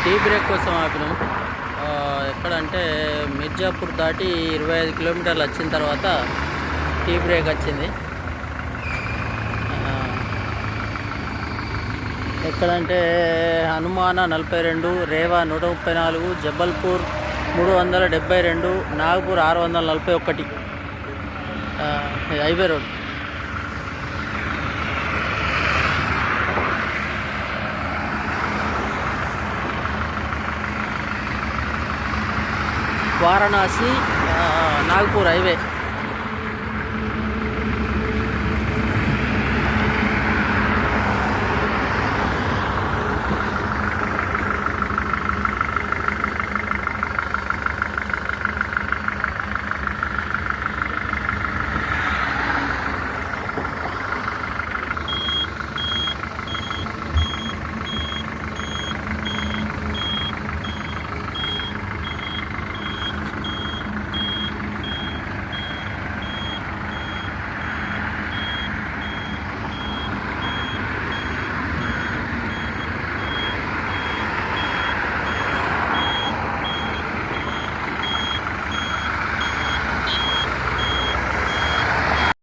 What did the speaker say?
Tea break కోసం ఆపినాం. ఎక్కడంటే మిర్జాపూర్ దాటి 25 కిలోమీటర్లు వచ్చిన తర్వాత టీ బ్రేక్ వచ్చింది. ఎక్కడంటే Hanumana 42, Rewa 134, Jabalpur 372, Nagpur 641 highway road. Varanasi Nagpur highway.